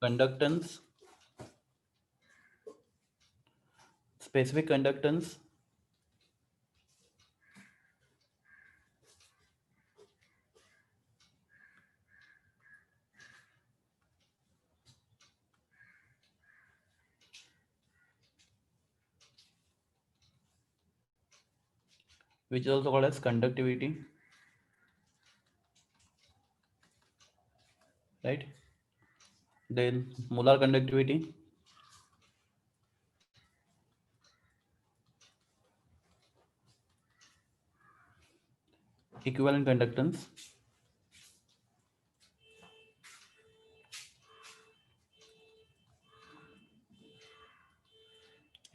conductance, specific conductance, which is also called as conductivity, right? Then molar conductivity, equivalent conductance,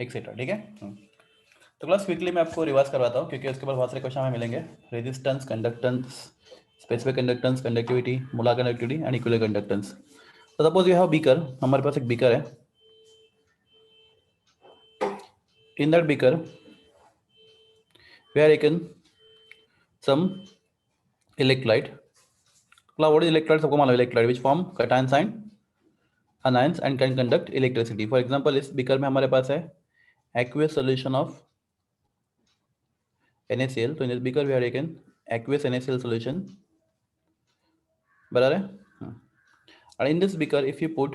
etcetera. ठीक है। तो class quickly मैं आपको revise करवाता हूँ क्योंकि उसके बाद बहुत सारे क्वेश्चन हमें मिलेंगे। Resistance, conductance, specific conductance, conductivity, molar conductivity and equivalent conductance. तो सपोज यू हैव बीकर, हमारे पास एक बीकर है। In that beaker we are taken some electrolyte. What is electrolyte? सबको मालूम है electrolyte which form cations and anions and can conduct electricity. For example, इस beaker में हमारे पास है aqueous solution of NaCl. तो in this beaker we have taken aqueous NaCl solution. बराबर है। And in this beaker if you put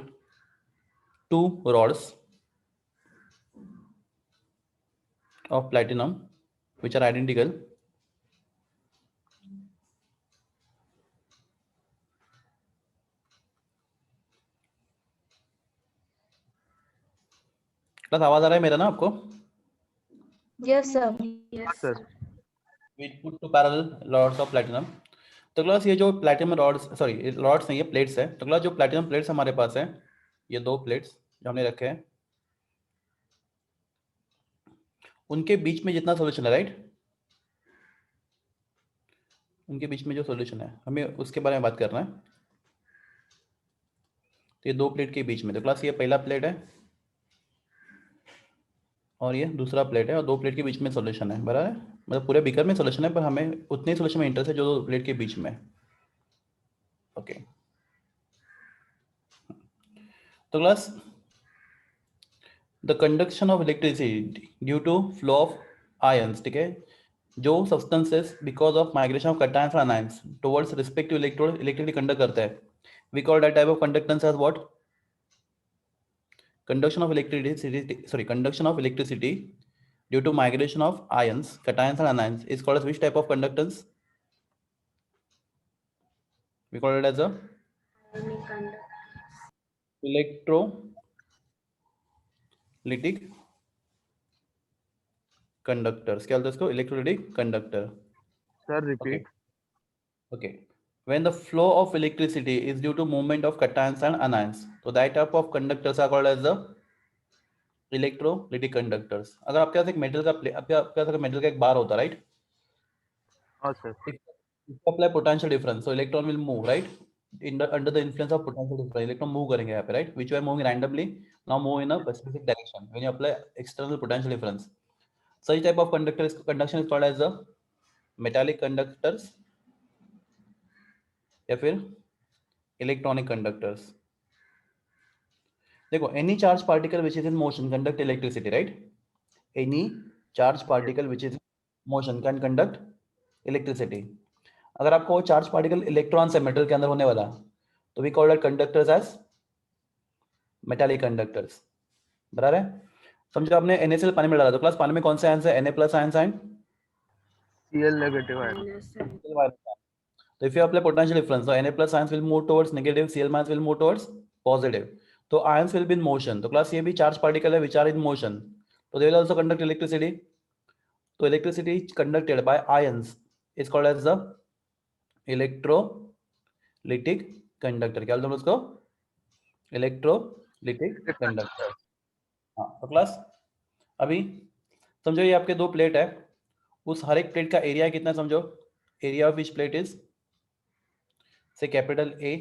two rods of platinum which are identical, plus आवाज आ रहा है मेरा ना आपको? Yes, sir. Yes, sir. We put two parallel rods of platinum. तो class ये जो प्लेटिनम रॉड्स, सॉरी रॉड्स नहीं, ये प्लेट्स है। तो क्लास जो प्लेटिनम प्लेट्स हमारे पास है, ये दो प्लेट्स जो हमने रखे हैं, उनके बीच में जितना सोल्यूशन है, राइट, उनके बीच में जो सोल्यूशन है हमें उसके बारे में बात करना है। तो ये दो प्लेट के बीच में, तो क्लास ये पहला प्लेट है और ये दूसरा प्लेट है और दो प्लेट के बीच में सोल्यूशन है। बराबर है, मतलब पूरे बीकर में सोल्यूशन है पर हमें उतने सोल्यूशन में इंटरेस्ट है जो दो प्लेट के बीच में। ओके, तो class the conduction of electricity due to flow of ions, ठीक है, जो substances because of migration of cations and ions towards respective electrode electrically conduct करता है, we call that type of conductance as what? Conduction of electricity, sorry, conduction of electricity due to migration of ions, cations and anions is called as which type of conductance? We call it as a electrolytic conductors. क्या बोलते हैं इसको? Electrolytic conductor. Sir, repeat. Okay. When the flow of electricity is due to movement of cations and anions, so that type of conductors are called as the electrolytic conductors. अगर आपके पास एक metal का आपके पास अगर मेटल का एक बार होता है, राइट, हाँ sir. if you apply potential difference, so electron will move, right, under the influence of potential difference, electron move करेंगे यहाँ पे, right, which you are moving randomly, now move in a specific direction when you apply external potential difference. Such type of conduction is called as the metallic conductors या फिर electronic conductors. देखो, any charge particle which is in motion conduct electricity, right? Any charge particle which is in motion can conduct electricity. अगर आपको वो charge particle electron से metal के अंदर होने वाला, तो we call that conductors as metallic conductors. बराबर है? समझो आपने NaCl पानी में डाला, तो क्लास पानी में कौन से आयंस है? Na+ ions ion, Cl negative ion. तो if you apply potential difference, so Na+ ions will move towards negative, Cl- ions will move towards positive, तो ions will be in motion. तो class ये भी charge particle है which are in motion, तो they will also conduct electricity. तो electricity conducted by ions is called as the electrolytic conductor. क्या बोलते हैं उसको? Electrolytic conductor. हाँ, तो क्लास अभी समझो ये आपके दो प्लेट है, उस हर एक प्लेट का एरिया कितना समझो? Area of each plate is say capital A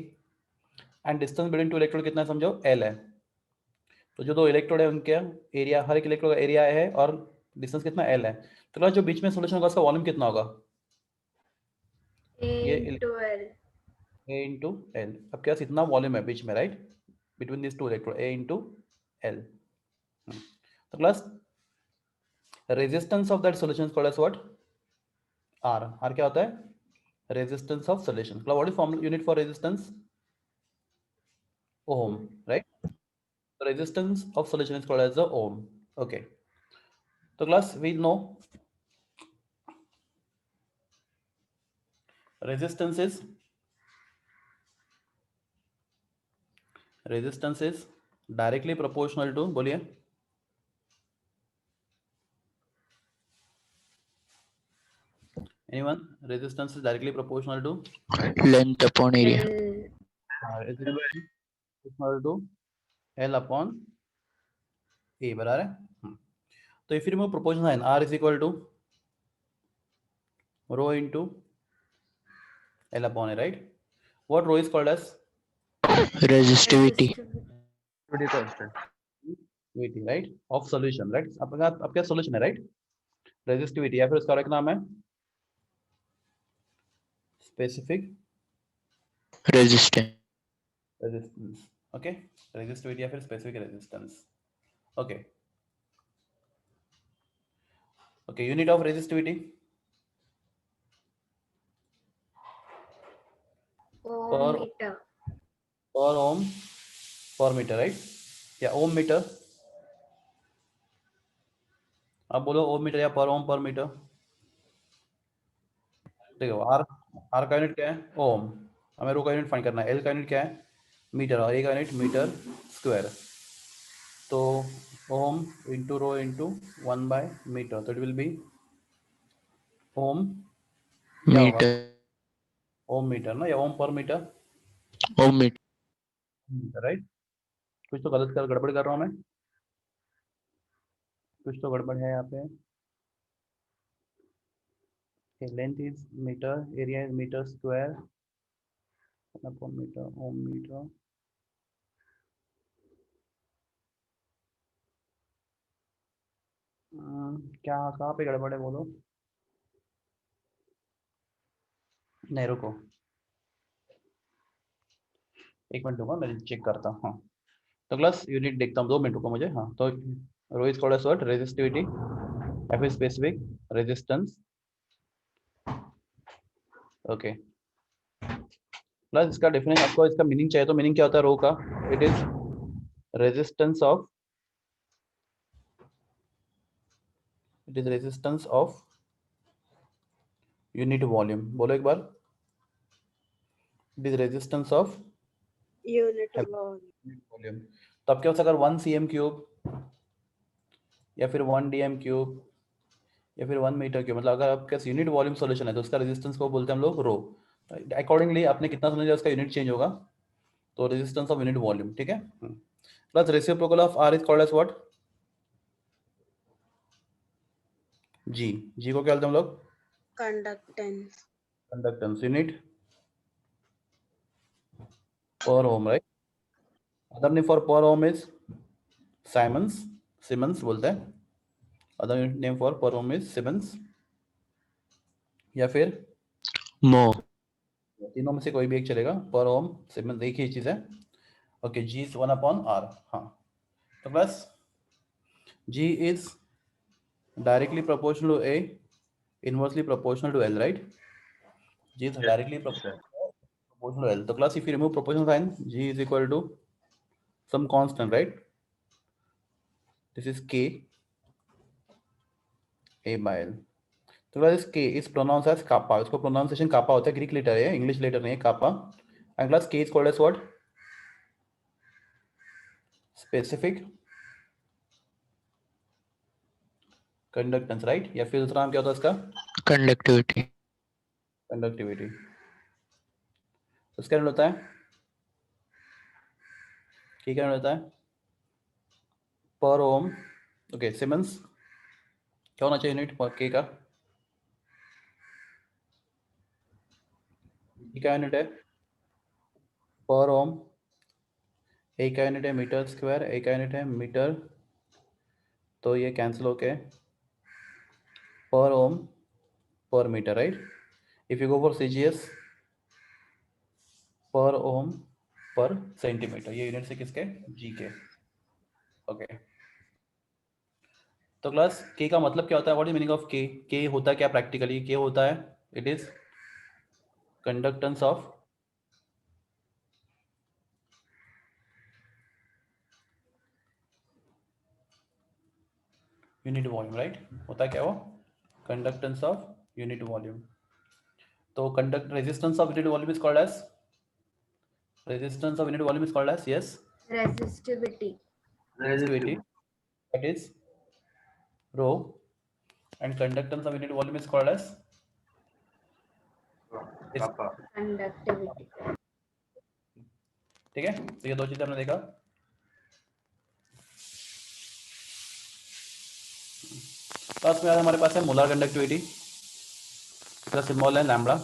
and distance between two electrode कितना समझो? L है। तो जो दो इलेक्ट्रोड है उनके एरिया, हर एक इलेक्ट्रोड का एरिया है और डिस्टेंस कितना? L है। तो क्लास जो बीच में सॉल्यूशन होगा उसका वॉल्यूम कितना होगा? ये 12. A into L. आपके पास इतना वॉल्यूम है बीच में, right, between this two electrode, A into L. तो class resistance of that solution is called as what? R. R क्या होता है? Resistance of solution. Class what is formula unit for resistance? Ohm, right? The resistance of solution is called as the ohm. Okay. So class, we know resistance is directly proportional to, बोलिए, anyone? Resistance is directly proportional to length upon area. is it proportional to L upon A, बराबर है. तो if you remove proportional sign, R is equal to rho into L upon A, right? What rho is called as? Resistivity. Pretty constant. Resistivity, right? Of solution, right? आपका solution है, right? Resistivity या फिर उसका और एक नाम है specific Resistance. resistance. Okay, resistivity या फिर specific resistance. Okay. Okay, unit of resistivity per meter. ohm per meter, right? या ohm meter, आप बोलो ohm meter या per ohm per meter. देखो R का यूनिट क्या है? ओम. हमें रो का यूनिट फाइंड करना है. L का यूनिट क्या है? मीटर. और A का यूनिट मीटर स्क्वायर. तो ohm into rho into 1 by metre, तो इट विल बी ओम क्या होगा? Meter. ओम मीटर ना, या ओम per metre? Ohm meter. Right. कुछ तो गड़बड़ कर रहा हूँ मैं, कुछ तो गड़बड़ है यहाँ पे. Length is metre, area is metre square upon metre, ohm metre. क्या कहाँ पे गड़बड़ है बोलो? नहीं रुको, एक मिनट रुको, मैं चेक करता हूँ. हाँ, तो क्लास यूनिट देखता हूँ, 2 मिनट रुको मुझे. हाँ, तो rho is called as what? Resistivity. F is specific resistance. Okay, plus इसका डेफिनेशन आपको, इसका मीनिंग चाहिए तो मीनिंग क्या होता है रो का? It is resistance of, it is resistance of unit volume. बोलो एक बार. It is resistance of Unit volume. तो आपके पास अगर 1 cm क्यूब या फिर 1 dm क्यूब या फिर 1 मीटर क्यूब, मतलब अगर आपके पास यूनिट वॉल्यूम सॉल्यूशन है तो उसका रेजिस्टेंस को बोलते हैं हम लोग रो. अकॉर्डिंगली आपने कितना समझा उसका यूनिट चेंज होगा. तो रेजिस्टेंस ऑफ यूनिट वॉल्यूम, ठीक है. Plus reciprocal of R is called as what? G. G को क्या बोलते हैं हम लोग? conductance. कंडक्टेंस यूनिट पर ओम, राइट. अदर नेम फॉर पर ओम इज सिमंस बोलते हैं. अदर नेम फॉर पर ओम इज सिमंस या फिर Mho. तीनों में से कोई भी एक चलेगा. पर ओम, सिमंस एक ही चीज है. Okay, G is 1 upon R. हाँ, तो बस G is directly proportional to A, inversely proportional to L, right? G is directly proportional to L. So class, if you remove proportional sign, G is equal to some constant, right? This is K A by L. तो class K is pronounced as kappa. इसको pronunciation kappa होता है, Greek letter है, English letter नहीं है, kappa. And class K is called as what? Specific conductance, right? या फिर दूसरा नाम क्या होता है इसका? Conductivity. कंडक्टिविटी. तो इसका होता है, ठीक है, होता है पर ओम. ओके, सिमंस क्या होना चाहिए यूनिट के का? क्या यूनिट है? पर ओम. ए का यूनिट है मीटर स्क्वायर, ए का यूनिट है मीटर, तो ये कैंसिल होके per ohm per metre, right. If you go for CGS, per ohm पर सेंटीमीटर, ये यूनिट से किसके, जी के। ओके तो क्लास के का मतलब क्या होता है, व्हाट इज मीनिंग ऑफ के, के होता क्या प्रैक्टिकली, के होता है it is conductance of unit volume, right, होता है क्या वो, कंडक्टेंस ऑफ यूनिट वॉल्यूम। तो conduct resistance of unit volume is called as, resistance of unit volume is called as, yes, Resistivity. resistivity, that is rho, and conductance of unit volume is called as Conductivity. ठीक है। तो ये दो चीजें हमने देखा। पास में आज हमारे पास है मोलर कंडक्टिविटी, इसका सिंबल है लैम्बडा।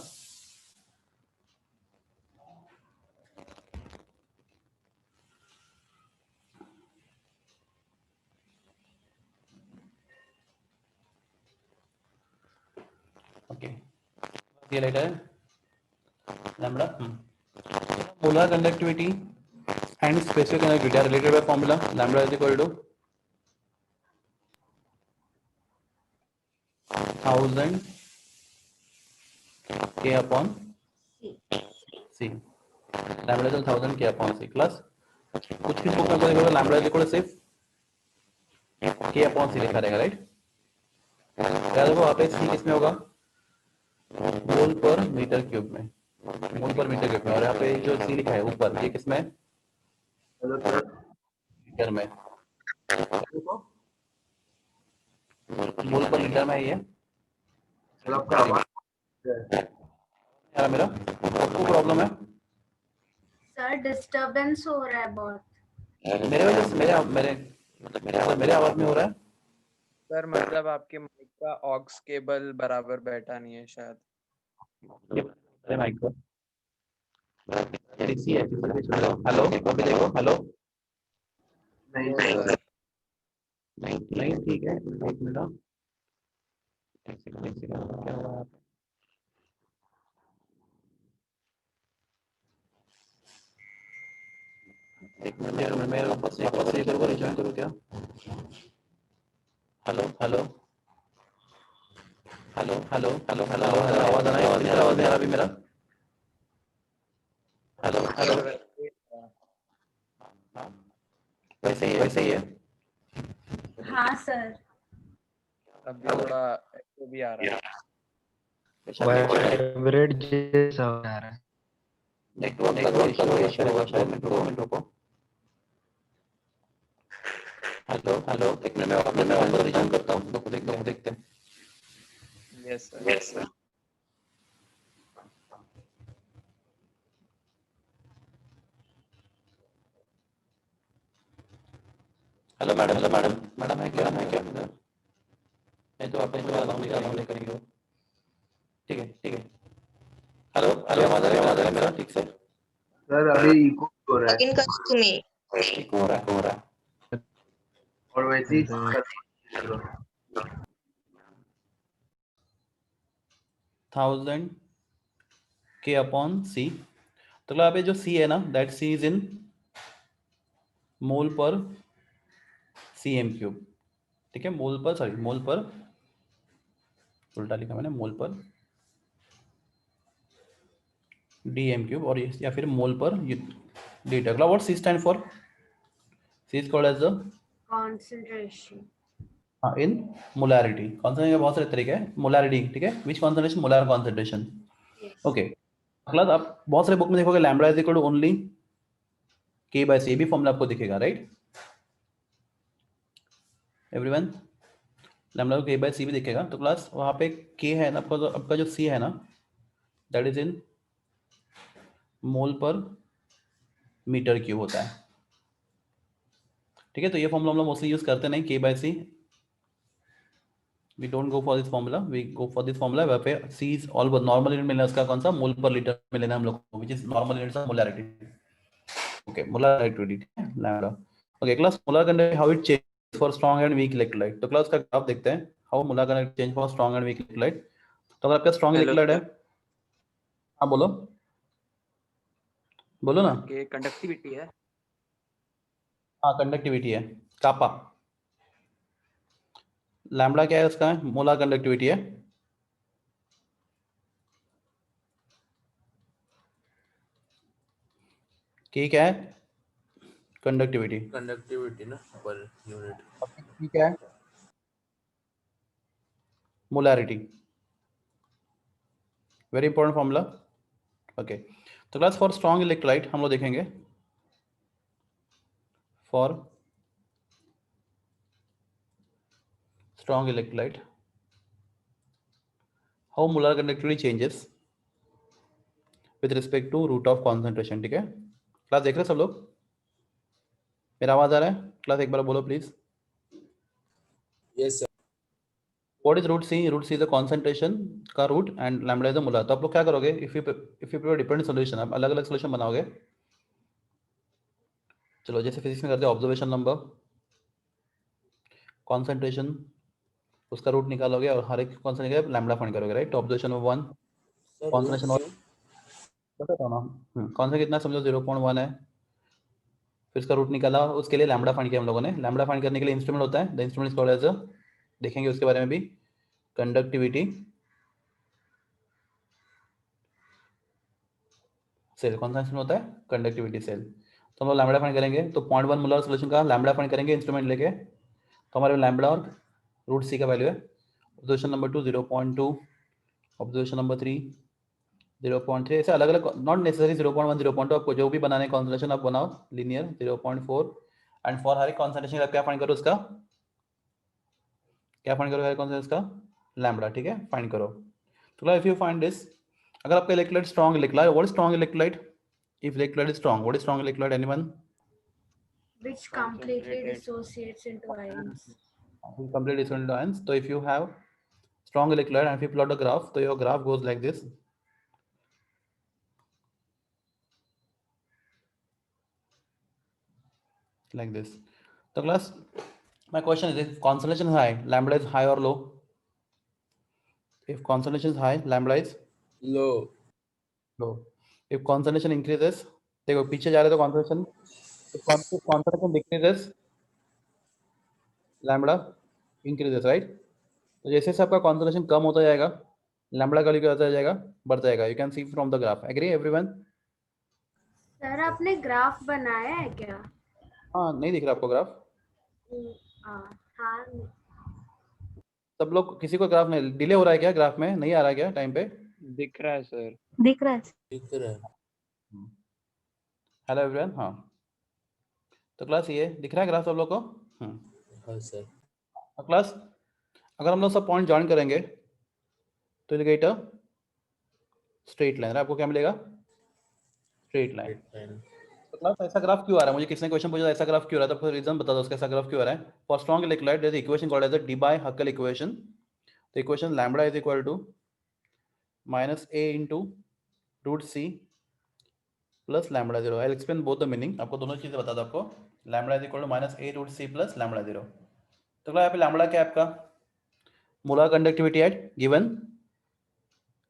ओके ये लेटर है lambda. Molar conductivity and specific conductivity are related by formula lambda is equal to 1000 k upon C, lambda is 1000 k upon C plus कुछ भी बुक में देखोगे लैम्बडा इज इक्वल टू सिर्फ k upon C लिखा रहेगा, right. क्या देखो वहाँ पे सी किसमें होगा, मोल पर मीटर क्यूब में, मोल पर मीटर क्यूब में, और यहाँ पे जो सी लिखा है ऊपर ये किसमें, लीटर में, मोल पर लीटर में है ये। यार मेरा आपको प्रॉब्लम है, सर डिस्टरबेंस हो रहा है बहुत। मेरे वजह से मेरे मेरे आवाज में हो रहा है। सर मतलब आपके माइक का ऑक्स केबल बराबर बैठा नहीं है शायद। अरे माइक पर इसी है, हेलो अभी देखो, हेलो नहीं सर नहीं ठीक है, एक मिनट, क्या हो रहा है, एक मिनट यार, मैं वापस से करूँगा, रिजॉइन करूँ क्या, hello hello hello hello hello hello आवाज आ रहा है, आवाज नहीं आ रहा अभी मेरा, हेलो हेलो वैसे ही है। हाँ सर। अभी थोड़ा echo भी आ रहा है। वाइब्रेट जैसा हो रहा है। नेटवर्क का इशू होगा शायद, दो मिनट रुको, हेलो हेलो एक मिनट मैं वापस रिजॉइन करता हूँ, देखते हैं। यस सर हेलो मैडम है क्या, नहीं तो आप नहीं करेंगे, ठीक है। हेलो आवाज आ रहा है मेरा ठीक से, सर अभी इको हो रहा है लॉगिन कर तुम्ही ठीक हो रहा है और वैसे ही 1000 k अपॉन सी, तो यहाँ पे जो सी है ना, दैट सी इज इन मोल पर सी एम क्यूब, ठीक है, मोल पर उल्टा लिखा मैंने, मोल पर डी एम क्यूब, और या फिर mole per litre. What C stand for, C is called as the Concentration. हाँ इन मोलैरिटी, कॉन्सेंट्रेशन के बहुत सारे तरीके हैं, मोलैरिटी, ठीक है, which concentration, molar concentration, Yes. Okay. अगला आप बहुत सारे बुक में देखोगे lambda is equal to only k by c, भी फॉर्मूला आपको दिखेगा, राइट एवरीवन, लैम्बडा को के बाय सी भी दिखेगा। तो क्लास वहाँ पे के है ना, आपका जो सी है ना, दैट इज इन मोल पर मीटर क्यूब होता है, ठीक है। तो ये फॉर्मूला हम लोग मोस्टली यूज करते नहीं, K by C, we don't go for this formula, we go for this formula वहाँ पे C is all normal unit मिलना है उसका, कौन सा, मोल पर लीटर में लेना है हम लोग को, which is normal unit of molarity, okay, molarity, lambda. Okay class, molar conductivity how it change for strong and weak electrolyte, तो क्लास का ग्राफ देखते हैं, how molar conductivity change for strong and weak electrolyte. तो अगर आपका strong hello electrolyte है, sir हाँ बोलो, बोलो ना। के कंडक्टिविटी है। हाँ कंडक्टिविटी है, कापा। लैम्बडा क्या है उसका, मोलर कंडक्टिविटी है। की क्या है, कंडक्टिविटी। कंडक्टिविटी ना पर यूनिट। की क्या है, molarity. Very important formula. Okay, तो क्लास फॉर स्ट्रॉन्ग इलेक्ट्रोलाइट हम लोग देखेंगे, for strong electrolyte how molar conductivity changes with respect to root of concentration. ठीक है क्लास, देख रहे हैं सब लोग, मेरा आवाज आ रहा है क्लास, एक बार बोलो please. Yes sir. What is root c, root c is the concentration का root and lambda is the molar. तो आप लोग क्या करोगे, if you prepare different solution, आप अलग अलग सॉल्यूशन बनाओगे। चलो जैसे फिजिक्स में करते हैं, ऑब्जर्वेशन नंबर, कॉन्सेंट्रेशन, उसका रूट निकालोगे और हर एक कॉन्सेंट्रेशन लैम्बडा फाइंड करोगे, राइट। तो ऑब्जर्वेशन नंबर 1 सर कॉन्सेंट्रेशन और बताता हूं ना, कौन सा कितना समझो 0.1 है, फिर इसका रूट निकाला, उसके लिए लैम्बडा फाइंड किया हम लोगों ने। लैम्बडा फाइंड करने के लिए इंस्ट्रूमेंट होता है, the instrument is called as, देखेंगे उसके बारे में भी, कंडक्टिविटी सेल। कौन सा इंस्ट्रूमेंट होता है, कंडक्टिविटी सेल। तो हम लोग लैम्बडा फाइंड करेंगे, तो 0.1 मोलर सॉल्यूशन का लैम्बडा फाइंड करेंगे इंस्ट्रूमेंट लेके। तो हमारे लैम्बडा और रूट सी का वैल्यू है। ऑब्जर्वेशन नंबर 2 0.2, ऑब्जर्वेशन नंबर 3 0.3, ऐसे अलग अलग, नॉट नेसेसरी 0.1 0.2, आपको जो भी बनाने कॉन्सेंट्रेशन आप बनाओ, लीनियर 0.4। एंड फॉर हर एक कॉन्सेंट्रेशन आप क्या फाइंड करो, उसका क्या फाइंड करो, हर कॉन्सेंट्रेशन का लैम्बडा। ठीक है, फाइंड करो। तो इफ यू फाइंड दिस, अगर आपका electrolyte strong electrolyte, what is strong electrolyte, if electrolyte is strong, what is strong electrolyte, anyone? which completely dissociates into ions. Complete different ions. So if you have strong electrolyte and if you plot a graph, so your graph goes like this. Like this. So class, my question is, if concentration is high, lambda is high or low? If concentration is high, lambda is low. low. If concentration increases, देखो पीछे जा रहे तो concentration, if concentration decreases, lambda increases, right? तो जैसे जैसे आपका concentration कम होता जाएगा, lambda का वैल्यू क्या होता जाएगा, बढ़ता जाएगा। You can see from the graph. Agree everyone? Sir आपने ग्राफ बनाया है क्या? हाँ, नहीं दिख रहा आपको ग्राफ? हाँ सब लोग, किसी को ग्राफ में डिले हो रहा है क्या, ग्राफ में नहीं आ रहा है क्या टाइम पे? दिख रहा है सर। दिख रहा है। दिख रहा है। Hello everyone. हाँ, तो क्लास ये दिख रहा है ग्राफ सब लोग को? हाँ सर। क्लास, अगर हम लोग सब पॉइंट ज्वाइन करेंगे तो will get a straight line. आपको क्या मिलेगा, स्ट्रेट लाइन। तो क्लास ऐसा ग्राफ क्यों आ रहा है, मुझे किसी ने क्वेश्चन पूछा ऐसा ग्राफ क्यों आ रहा है, तो फिर रीजन बता दो उसका, ऐसा ग्राफ क्यों आ रहा है। For strong electrolyte there is equation called as the Debye Huckel equation. The equation lambda is equal to -a into root c plus lambda 0। I will explain both the meaning, आपको दोनों चीजें बता दो। आपको lambda is equal to -a root c plus lambda 0। तो यहाँ पे lambda क्या है आपका, molar conductivity at given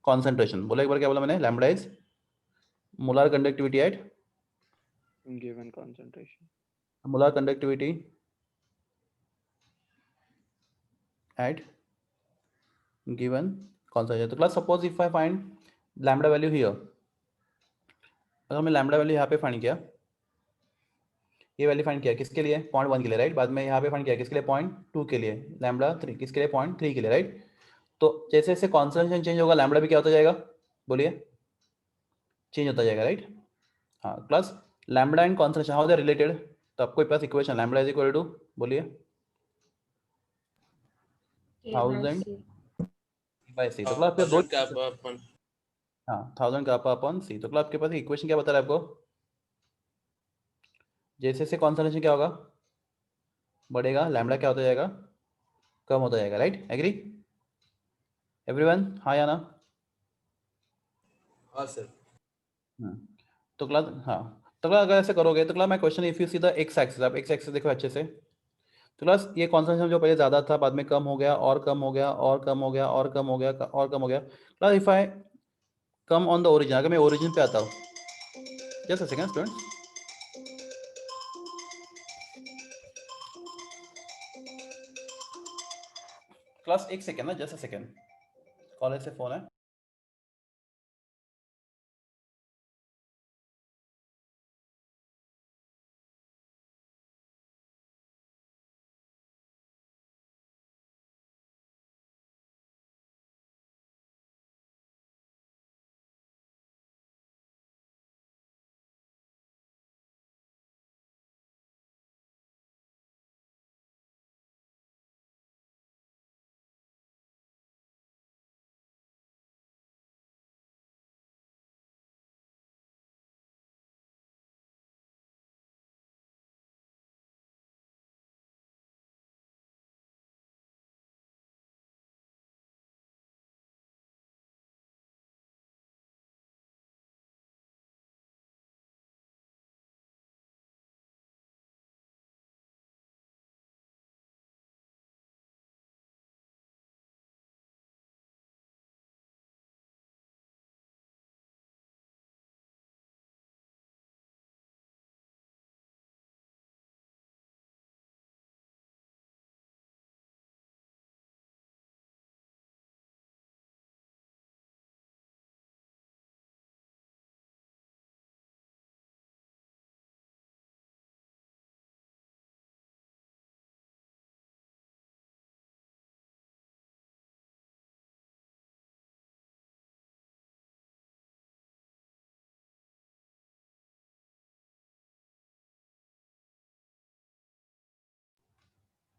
concentration. बोला एक बार, क्या बोला मैंने, lambda is molar conductivity at given concentration, molar conductivity at given concentration। तो class suppose if I find lambda value here, अगर हमने लैम्बडा वैल्यू यहाँ पे फाइंड किया, ये वैल्यू फाइंड किया किसके लिए, 0.1 के लिए, राइट। बाद में यहाँ पे फाइंड किया किसके लिए, 0.2 के लिए, लैम्बडा 3 किसके लिए, 0.3 के लिए, राइट। तो जैसे जैसे कॉन्सेंट्रेशन चेंज होगा, लैम्बडा भी क्या होता जाएगा, बोलिए, चेंज होता जाएगा, राइट। हाँ class, lambda and concentration how they are related, तो आपको पास equation lambda is equal to, बोलिए, 1000 बाय सी। तो क्लास पे दो, हाँ 1000 kappa अपॉन सी। तो क्लास आपके पास इक्वेशन क्या बता रहा है आपको, जैसे जैसे कॉन्सेंट्रेशन क्या होगा, बढ़ेगा, लैम्बडा क्या होता जाएगा, कम होता जाएगा, राइट। एग्री एवरीवन, हाँ या ना? हाँ सर। तो क्लास, हाँ तो क्लास अगर ऐसे करोगे तो क्लास मैं question, if you see the x axis, आप एक्स एक्सिस देखो अच्छे से। तो क्लास ये कॉन्सेंट्रेशन जो पहले ज़्यादा था, बाद में कम हो गया और कम हो गया और कम हो गया और कम हो गया और कम हो गया। Class if I come on the origin, अगर मैं ओरिजिन पे आता हूँ, just a second student. Class एक सेकंड ना, जस्ट अ सेकंड, कॉलेज से फोन है।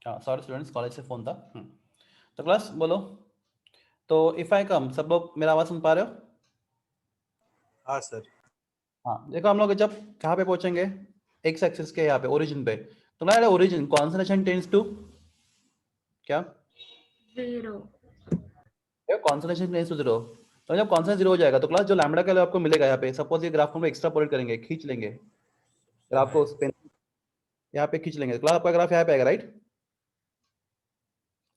हाँ सॉरी स्टूडेंट्स, कॉलेज से फोन था। तो क्लास बोलो, तो इफ आई कम, सब लोग मेरा आवाज सुन पा रहे हो? हाँ सर। हाँ देखो, हम लोग जब कहाँ पे पहुंचेंगे, एक्स एक्सिस के यहाँ पे ओरिजिन पे, तो ना ओरिजिन कॉन्सोनेशन टेंड्स टू क्या? 0. कॉन्सोनेशन टेंड्स टू 0। तो जब कॉन्सोनेशन 0 हो जाएगा तो क्लास जो लैम्बडा का आपको मिलेगा यहाँ पे, सपोज ये ग्राफ को हम एक्स्ट्रापोलेट करेंगे, खींच लेंगे ग्राफ को, उस पेन यहाँ पे खींच लेंगे, क्लास आपका ग्राफ यहाँ पे आएगा, राइट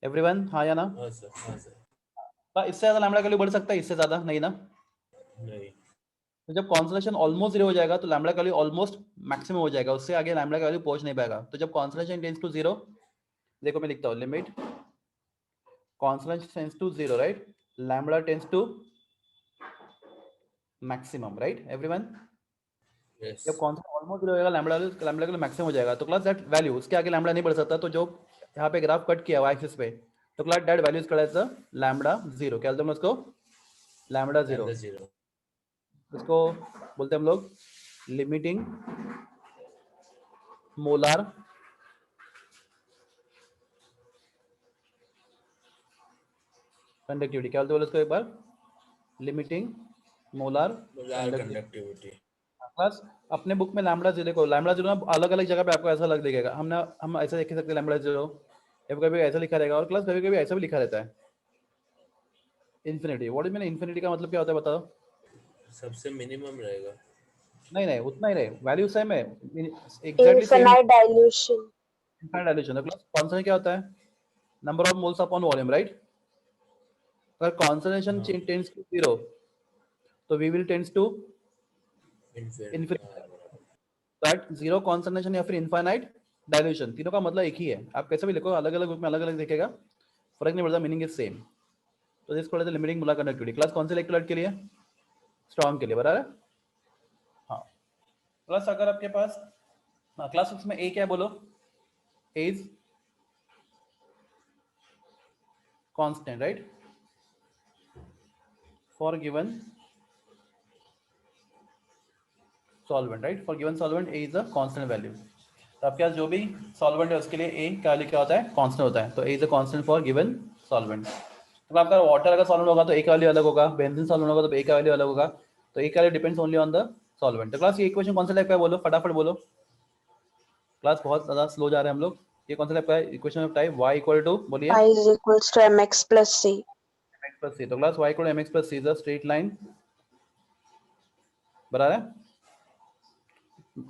एवरीवन? हाँ या ना? हाँ सर। हाँ सर। इससे ज्यादा लैम्बडा का वैल्यू बढ़ सकता है, इससे ज्यादा नहीं ना? नहीं। तो जब कॉन्सोलेशन ऑलमोस्ट 0 हो जाएगा तो लैम्बडा का वैल्यू ऑलमोस्ट मैक्सिमम हो जाएगा, उससे आगे लैम्बडा का वैल्यू पहुंच नहीं पाएगा। तो जब कॉन्सोलेशन टेंड्स टू 0, देखो मैं लिखता हूँ, limit concentration tends to 0, right, lambda tends to maximum, right everyone? Yes. जब कॉन्सोलेशन ऑलमोस्ट 0 हो जाएगा, लैम्बडा का वैल्यू मैक्सिमम हो जाएगा, तो क्लास दैट वैल्यू, उसके आगे लैम्बडा नहीं बढ़ सकता। तो जो यहाँ पे ग्राफ कट किया वाई एक्सिस पे, तो class that value is called as lambda 0। क्या बोलते हैं उसको? लैम्बडा 0। लैम्बडा 0। इसको बोलते हैं हम लोग लिमिटिंग मोलार कंडक्टिविटी। क्या बोलते हैं इसको एक बार? Limiting molar molar conductivity. Plus अपने बुक में लैम्बडा 0 को, लैम्बडा 0 ना अलग अलग जगह पे आपको ऐसा लग देगा, हम ऐसा देख सकते हैं लैम्बडा 0, कभी ऐसा लिखा रहेगा, और क्लास कभी कभी ऐसा भी लिखा रहता है infinity. What is mean infinity का मतलब क्या होता है बताओ? सबसे मिनिमम रहेगा। नहीं नहीं, उतना ही नहीं, वैल्यू सेम है, exactly same, Infinite dilution. Infinite dilution. Class concentration क्या होता है? Number of moles upon volume, right? अगर कॉन्सोनेंशन हाँ। टेंड्स टू 0 तो we will tends to infinity. Infinity. That 0 concentration या फिर इनफाइनाइट डायल्यूशन, तीनों का मतलब एक ही है। आप कैसे भी लिखो, अलग अलग बुक में अलग अलग दिखेगा, फर्क नहीं पड़ता, मीनिंग इज सेम। तो this called as limiting molar conductivity. Class कौन से इलेक्ट्रोलाइट के लिए? स्ट्रॉन्ग के लिए, बराबर है? हाँ प्लस अगर आपके पास क्लास उसमें ए क्या है बोलो? A is constant, right, for given solvent, right, for given solvent A is a constant value. तो आपके पास जो भी सॉल्वेंट है उसके लिए ए क्या लिखा होता है? कांस्टेंट होता है। तो A is a constant for given solvent. तो आपका वाटर अगर सॉल्वेंट होगा तो ए का वैल्यू अलग होगा, बेंजीन सॉल्वेंट होगा तो ए का वैल्यू अलग होगा। तो ए का value depends only on the solvent. तो क्लास ये इक्वेशन कौन सा टाइप का है बोलो, फटाफट बोलो। क्लास बहुत ज्यादा स्लो जा रहे हैं हम लोग। ये कौन सा टाइप का है? Equation of type y equal to, बोलिए, Y is equals to mx plus c. mx plus c। तो क्लास y equal to mx plus c is a straight line, बराबर है,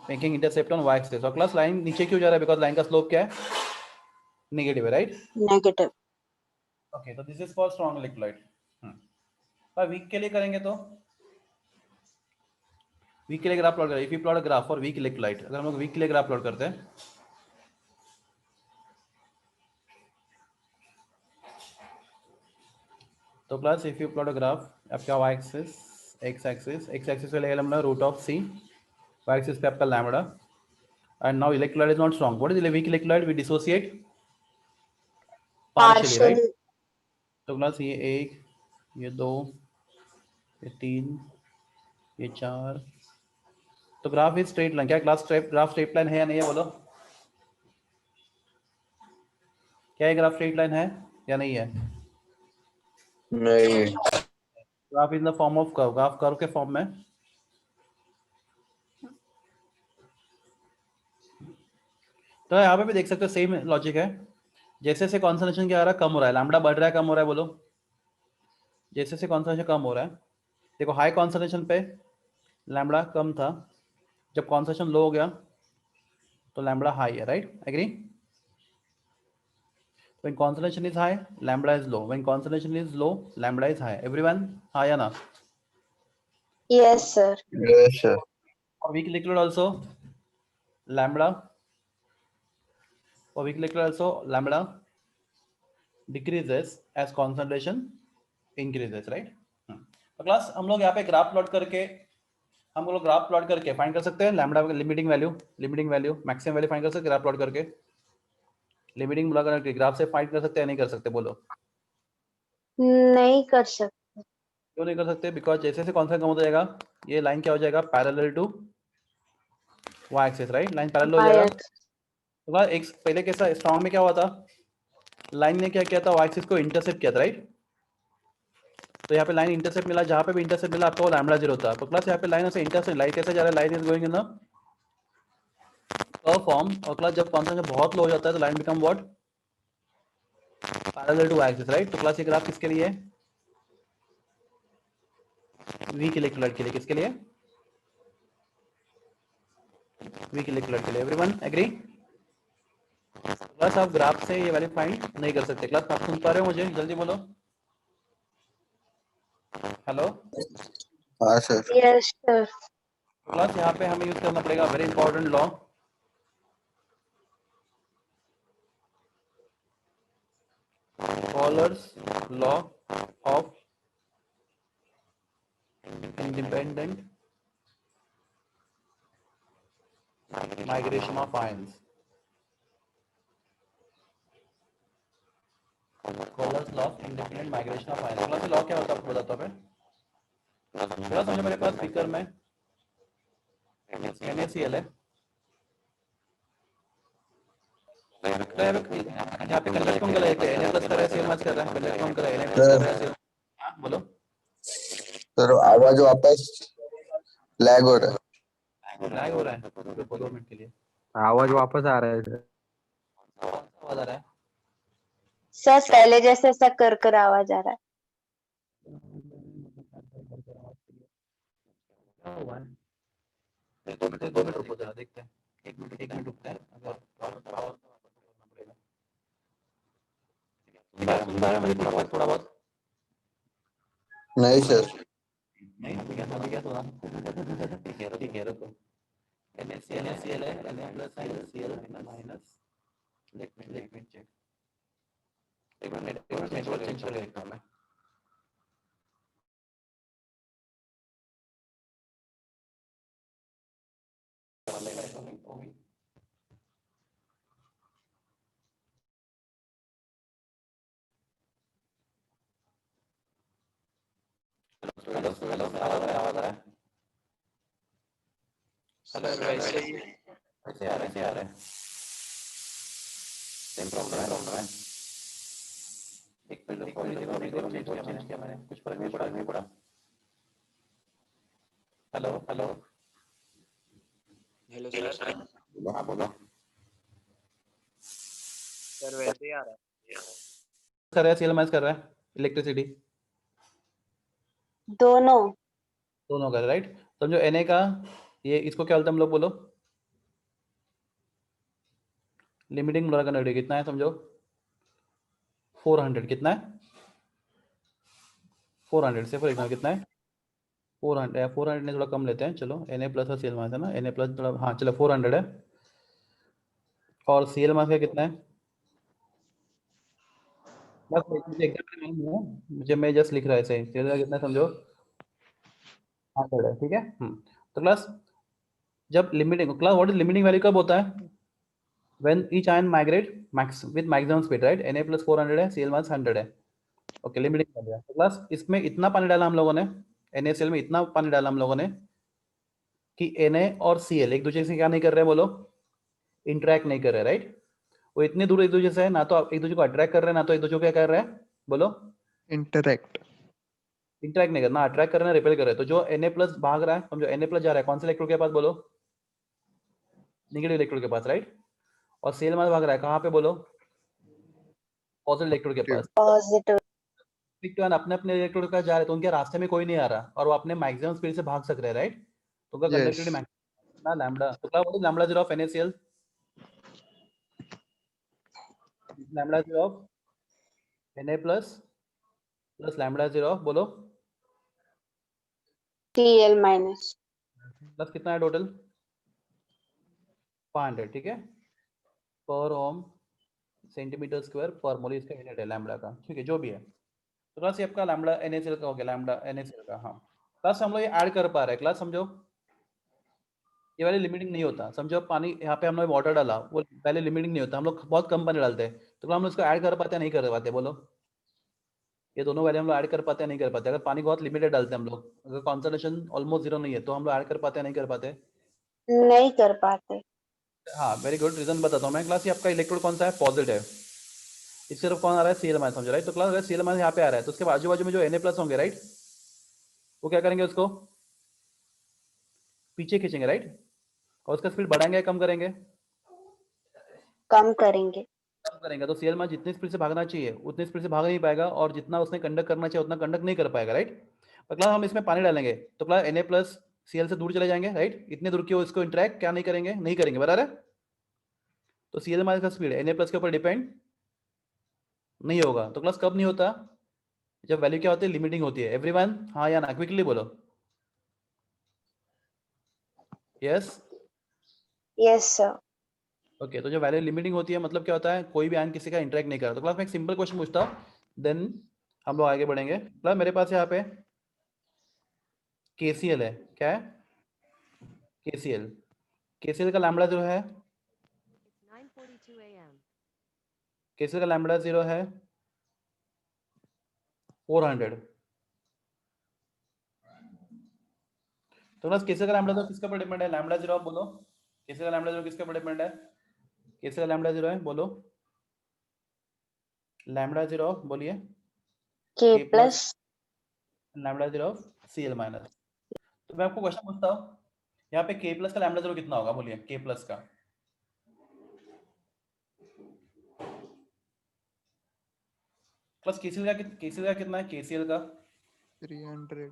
making intercept on y axis. और class line नीचे क्यों जा रहा है? बिकॉज लाइन का स्लोप क्या है? नेगेटिव है, राइट? Negative. ओके, तो this is for strong electrolyte. पर वीक के लिए करेंगे तो वीक के लिए ग्राफ प्लॉट करें, if you plot a graph for weak electrolyte, अगर हम लोग वीक के लिए ग्राफ प्लॉट करते हैं तो class if you plot a graph, आपका वाई एक्सिस एक्स एक्सिस पे लेगा lambda root of C, Y axis पे आपका lambda, and now electrolyte is not strong, what is weak electrolyte, we dissociate partially, Partial. Right. तो class ये 1, ये 2, ये 3, ये 4, तो ग्राफ इज स्ट्रेट लाइन, क्या क्लास ग्राफ स्ट्रेट लाइन है या नहीं है, बोलो क्या ये ग्राफ स्ट्रेट लाइन है या नहीं है? नहीं। Graph in the form of curve, graph curve के फॉर्म में, तो यहाँ पे भी देख सकते हो सेम लॉजिक है, जैसे से कॉन्संट्रेशन क्या आ रहा है, कम हो रहा है, लैम्डा बढ़ रहा है कम हो रहा है, बोलो जैसे से कॉन्संट्रेशन कम हो रहा है, देखो हाई कॉन्संट्रेशन पे लैम्डा कम था, जब कॉन्संट्रेशन लो हो गया तो लैम्डा हाई है, right, agree. When concentration is high, lambda is low. When concentration is low, lambda is high. Everyone, हाँ या ना? Yes, sir. Yes, sir. For weak liquid also, lambda. For weak liquid also, lambda decreases as concentration increases, right? तो class हम लोग यहाँ पे graph plot करके find कर सकते हैं lambda limiting value maximum value find कर सकते हैं ग्राफ प्लॉट करके, लिमिटिंग ग्राफ से फाइंड कर सकते हैं नहीं कर सकते, बोलो नहीं कर सकते। क्यों नहीं कर सकते? बिकॉज जैसे जैसे कॉन्सेंट्रेशन कम होता जाएगा ये लाइन क्या हो जाएगा, parallel to Y axis, right, line parallel हो जाएगा। तो बाद एक पहले कैसा स्ट्रॉन्ग में क्या हुआ था, लाइन ने क्या किया था, वाई एक्सिस को इंटरसेप्ट किया था, राइट। तो यहाँ पे लाइन इंटरसेप्ट मिला, जहाँ पे भी इंटरसेप्ट मिला आपको लैम्डा 0 था। तो प्लस यहाँ पे लाइन से इंटरसेप्ट लाइट कैसे जा रहा है, line is going in the curve form, और प्लस जब कॉन्सेंट्रेशन बहुत लो हो जाता है तो line become what, parallel to Y axis, right. तो प्लस ये ग्राफ किसके लिए है, वीक इलेक्ट्रोलाइट के लिए, किसके लिए, वीक इलेक्ट्रोलाइट के लिए। Everyone agree? प्लस आप ग्राफ से ये वैल्यू फाइंड नहीं कर सकते। क्लास आप सुन पा रहे हो मुझे, जल्दी बोलो, हेलो। हाँ सर। Yes, sir. प्लस यहाँ पे हमें यूज करना पड़ेगा very important law, Fowler's law of independent migration of ions. Fowler's law of independent migration of ions. Class law क्या होता है आपको बताता हूँ मैं। थोड़ा समझो, मेरे पास स्पीकर में NaCl है, यहाँ पे कंडक्ट कौन कर रहा है, Na प्लस कर रहा है, Cl माइनस कर रहा है, कंडक्ट कौन कर रहा है, Na प्लस कर रहा है, Cl। हाँ बोलो सर आवाज वापस लैग हो रहा है। लैग हो रहा है, रुको 2 मिनट के लिए, आवाज वापस आ रहा है सर। आवाज आ रहा है, सर पहले जैसे ऐसा कर आवाज आ रहा है। क्या हुआ है? 2 मिनट रुको जरा, देखते हैं, 1 मिनट रुकते हैं, अगर पावर सुन पा रहे हैं मुझे थोड़ा बहुत नहीं सर। नहीं, अभी क्या सुना, ठीक है रुको, NaCl है, Na plus Cl minus, let me check, एक मिनट नेटवर्क चेंज कर लेता हूं मैं। हेलो आवाज आ रहा है, ऐसे आ रहा है, सेम प्रॉब्लम है। एक मिनट रुको, नेटवर्क चेंज किया मैंने, कुछ फर्क नहीं पड़ा। Hello hello sir. हाँ बोलो सर वैसे ही आ रहा है। कर रहा है, Cl माइनस कर रहा है, इलेक्ट्रिसिटी दोनों कर रहा है, राइट। समझो Na का ये, इसको क्या बोलते हैं हम लोग, बोलो लिमिटिंग मोलर कन्वर्टिबिलिटी कितना है, समझो 400, कितना है 400 से फॉर एग्जाम्पल कितना है 400 ने थोड़ा कम लेते हैं, चलो Na प्लस और सीएल मास है ना, Na प्लस थोड़ा, हाँ चलो 400 है, और सीएल मास का कितना है, बस मुझे एग्जाम्पल नहीं है, मुझे मैं जस्ट लिख रहा है ऐसे, सीएल का कितना है समझो 100 है, ठीक है। तो क्लास जब limiting, class what is limiting value कब होता है, when each ion migrate max with maximum speed, right? Na plus 400 है, Cl minus 100 है, ओके लिमिटिंग कर दिया। तो क्लास इसमें इतना पानी डाला हम लोगों ने, NaCl में इतना पानी डाला हम लोगों ने कि Na और Cl एक दूसरे से क्या नहीं कर रहे, बोलो इंटरेक्ट नहीं कर रहे, राइट? वो इतनी दूर एक दूसरे से है, ना तो एक दूसरे को अट्रैक्ट कर रहे हैं, ना तो एक दूसरे को क्या कर रहे हैं, बोलो इंटरेक्ट। इंटरेक्ट नहीं करना, अट्रैक्ट कर रहे हैं, रिपेल कर रहे हैं। तो जो Na प्लस भाग रहा है, समझो Na प्लस जा रहा है कौन से इलेक्ट्रोड के पास, बोलो नेगेटिव इलेक्ट्रोड के पास, राइट? और Cl माइनस भाग रहा है कहाँ पे, बोलो पॉजिटिव इलेक्ट्रोड के पास। पॉजिटिव। अपने अपने इलेक्ट्रोड के पास जा रहे हैं, तो उनके रास्ते में कोई नहीं आ रहा और वो अपने मैक्सिमम स्पीड से भाग सक रहे हैं, राइट? तो उनका कंडक्टिविटी मैक्सिमम ना लैम्बडा, तो क्या बोलो lambda 0 of NaCl, lambda 0 of Na plus lambda 0 of, बोलो Cl माइनस। प्लस कितना है टोटल 500, ठीक है, पर ओम सेंटीमीटर स्क्वायर पर मोल इसका यूनिट है लैम्बडा का, ठीक है जो भी है। तो क्लास ये आपका लैम्बडा NaCl का हो गया, लैम्बडा NaCl का। हाँ क्लास हम लोग ये ऐड कर पा रहे हैं, क्लास समझो ये वाली लिमिटिंग नहीं होता, समझो पानी यहाँ पे हम लोग वाटर डाला, वो पहले लिमिटिंग नहीं होता, हम लोग बहुत कम पानी डालते हैं, तो हम लोग इसको ऐड कर पाते हैं नहीं कर पाते, बोलो ये दोनों वैल्यू हम लोग ऐड कर पाते हैं नहीं कर पाते? अगर पानी बहुत लिमिटेड डालते हैं हम लोग, अगर कॉन्संट्रेशन ऑलमोस्ट 0 नहीं है, तो हम लोग ऐड कर पाते हैं नहीं कर पाते? नहीं कर पाते। हाँ वेरी गुड, रीजन बताता हूँ मैं। क्लास ये आपका इलेक्ट्रोड कौन सा है, पॉजिटिव है, इस तरफ कौन आ रहा है, Cl माइनस, समझो राइट? तो क्लास अगर Cl माइनस यहाँ पे आ रहा है, तो उसके आजू बाजू में जो Na प्लस होंगे, राइट, वो क्या करेंगे, उसको पीछे खींचेंगे, राइट? और उसका स्पीड बढ़ाएंगे कम करेंगे? कम करेंगे। कम करेंगे। तो Cl माइनस जितनी स्पीड से भागना चाहिए उतनी स्पीड से भाग नहीं पाएगा, और जितना उसने कंडक्ट करना चाहिए उतना कंडक्ट नहीं कर पाएगा, राइट? तो क्लास हम इसमें पानी डालेंगे तो क्लास Na प्लस Cl से दूर चले जाएंगे, राइट? इतने दूर की वो इसको इंटरेक्ट क्या नहीं करेंगे, नहीं करेंगे, बराबर है? तो Cl माइनस का स्पीड Na प्लस के ऊपर डिपेंड नहीं होगा। तो क्लास कब नहीं होता, जब वैल्यू क्या होती है, लिमिटिंग होती है। एवरीवन हाँ या ना, क्विकली बोलो यस। Yes sir. ओके तो जब वैल्यू लिमिटिंग होती है मतलब क्या होता है, कोई भी आयन किसी का इंटरेक्ट नहीं कर रहा। तो क्लास में एक सिंपल क्वेश्चन पूछता हूँ, देन हम लोग आगे बढ़ेंगे। क्लास मेरे पास यहाँ पे KCl है, क्या है KCl का लैम्बडा 0 है, KCl का लैम्बडा 0 है 400। तो क्लास KCl का लैम्बडा 0 किसके ऊपर डिपेंड है, लैम्बडा 0 बोलो, KCl का लैम्बडा 0 किसके ऊपर डिपेंड है, KCl का लैम्बडा 0 है, बोलो लैम्बडा 0 बोलिए K plus lambda 0 Cl minus. तो मैं आपको क्वेश्चन पूछता हूँ, यहाँ पे K प्लस का लैम्बडा 0 कितना होगा, बोलिए K प्लस का। प्लस KCl का कितना है, KCl का 300।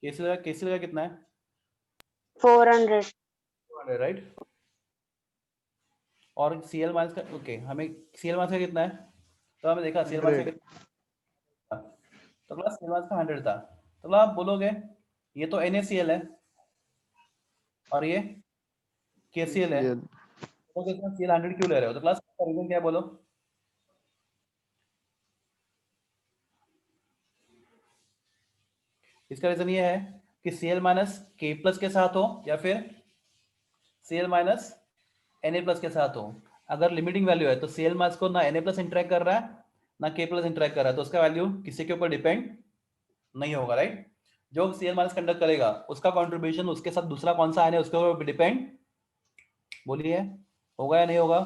KCl का कितना है, 400। राइट? और Cl माइनस का, ओके हमें Cl माइनस का कितना है, तो हमें देखा Cl माइनस का कितना, तो क्लास Cl माइनस का 100 था। तो आप बोलोगे ये तो NaCl है और ये KCl है, तो कितना Cl 100 क्यों ले रहे हो? तो क्लास का रीजन क्या है, बोलो इसका रीजन ये है कि Cl माइनस K प्लस के साथ हो या फिर Cl माइनस Na प्लस के साथ हो। अगर लिमिटिंग वैल्यू है तो Cl माइनस को ना Na प्लस इंटरेक्ट कर रहा है ना K प्लस इंटरेक्ट कर रहा है, तो उसका वैल्यू किसी के ऊपर डिपेंड नहीं होगा, राइट? जो Cl माइनस कंडक्ट करेगा उसका कंट्रीब्यूशन उसके साथ दूसरा कौन सा आयन है उसके ऊपर डिपेंड, बोलिए होगा या नहीं होगा?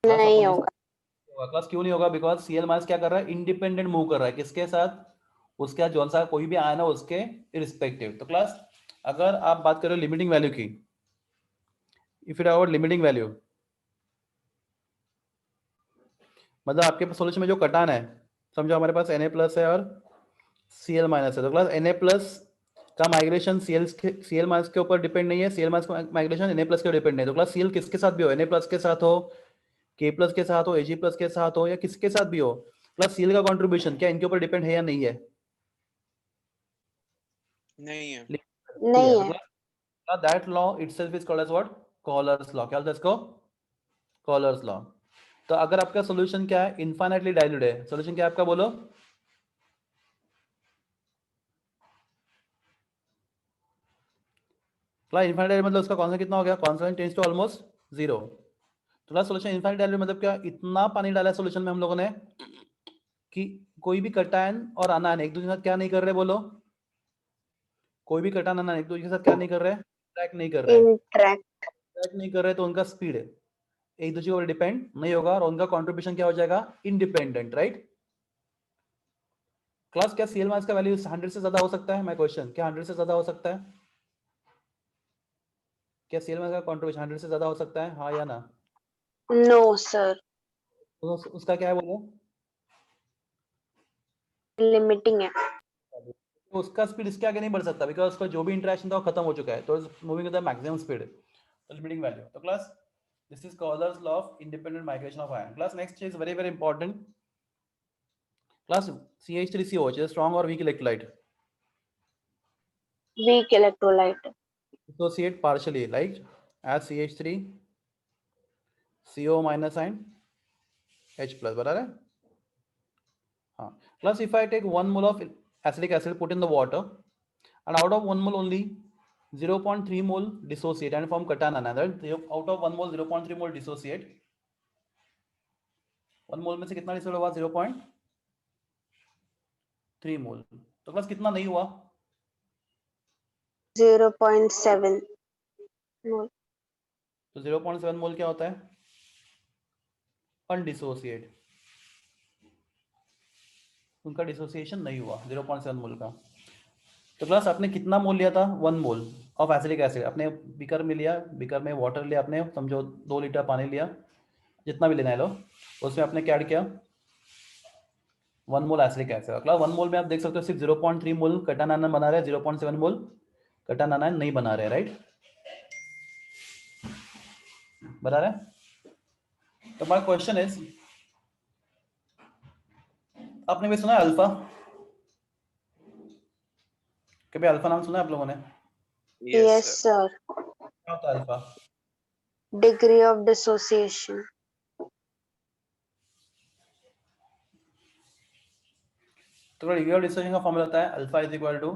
नहीं होगा। क्लास क्यों नहीं होगा? बिकॉज Cl माइनस क्या कर रहा है, इंडिपेंडेंट मूव कर रहा है, किसके साथ, उसका जौन सा कोई भी आयन है उसके इरिस्पेक्टिव। तो क्लास अगर आप बात करो लिमिटिंग वैल्यू की, if it about limiting value, मतलब आपके सोल्यूशन में जो कटान है, समझो हमारे पास Na प्लस है और Cl माइनस है, तो क्लास Na प्लस का माइग्रेशन Cl माइनस के ऊपर डिपेंड नहीं है, Cl माइनस का माइग्रेशन Na प्लस के ऊपर डिपेंड नहीं है। तो क्लास Cl किसके साथ भी हो, Na प्लस के साथ हो, K प्लस के साथ हो, Ag प्लस के साथ हो या किसके साथ भी हो, प्लस Cl का कंट्रीब्यूशन क्या इनके ऊपर डिपेंड है या नहीं है? नहीं है। नहीं है। That law itself is called as what? Kohlrausch's law. क्या बोलते हैं इसको? Kohlrausch's law. तो अगर आपका सॉल्यूशन क्या है? इनफाइनाइटली डाइल्यूट है। सॉल्यूशन क्या है आपका? बोलो। क्लास इनफाइनाइट डाइल्यूट मतलब उसका कॉन्सेंट्रेशन कितना हो गया? Concentration tends to almost 0। तो क्लास सॉल्यूशन इनफाइनाइट डाइल्यूट मतलब क्या? इतना पानी डाला है सॉल्यूशन में हम लोगों ने कि कोई भी कटायन और अनायन एक दूसरे के साथ क्या नहीं कर रहे? बोलो। कोई भी कटायन अनायन एक दूसरे के साथ क्या नहीं कर रहे? इंटरैक्ट नहीं कर रहे। इंट्रैक्ट। इंटरैक्ट नहीं कर रहे तो उनका स्पीड एक दूसरे के ऊपर डिपेंड नहीं होगा और उनका कंट्रीब्यूशन क्या हो जाएगा? Independent, right? क्लास क्या सीएल मास का वैल्यू 100 से ज्यादा हो सकता है? माय क्वेश्चन, क्या 100 से ज्यादा हो सकता है? क्या सीएल मास का कंट्रीब्यूशन 100 से ज्यादा हो सकता है? हाँ या ना? नो सर, तो उसका क्या है? बोलो। लिमिटिंग है। तो उसका स्पीड इसके आगे नहीं बढ़ सकता बिकॉज उसका जो भी इंटरेक्शन था वो खत्म हो चुका है, तो moving with the maximum speed, तो लिमिटिंग वैल्यू। तो class this is Kohlrausch's law of independent migration of ion. Class next is very very important. Class CH3COH is strong or weak electrolyte? Weak electrolyte. Dissociate partially like as CH3 CO minus and H plus, बराबर है? हाँ। Plus if I take 1 mole of acetic acid put in the water and out of 1 mole only 0.3 mole dissociate and form cation anion, right? Out of 1 mole 0.3 mole dissociate, 1 mole में से कितना dissociate हुआ? 0.3 मोल। तो class कितना नहीं हुआ? 0.7 मोल। तो 0.7 मोल क्या होता है? अनडिसोसिएट। उनका डिसोसिएशन नहीं हुआ 0.7 मोल का। तो क्लास आपने कितना मोल लिया था? 1 मोल ऑफ एसिटिक एसिड अपने बीकर में लिया, बीकर में वाटर लिया आपने, समझो 2 लीटर पानी लिया, जितना भी लेना है लो, उसमें आपने क्या ऐड किया? 1 मोल एसिटिक एसिड। क्लास 1 मोल में आप देख सकते हो सिर्फ 0.3 मोल कटायन आयन बना रहे हैं, 0.7 मोल कटायन आयन नहीं बना रहे, राइट? बना रहे? तो माय क्वेश्चन इज, आपने भी सुना है अल्फा? कभी अल्फा नाम सुना है आप लोगों ने? Yes sir. क्या होता है अल्फा? Degree of dissociation. तो डिग्री ऑफ डिसोसिएशन का फॉर्मूला होता है alpha is equal to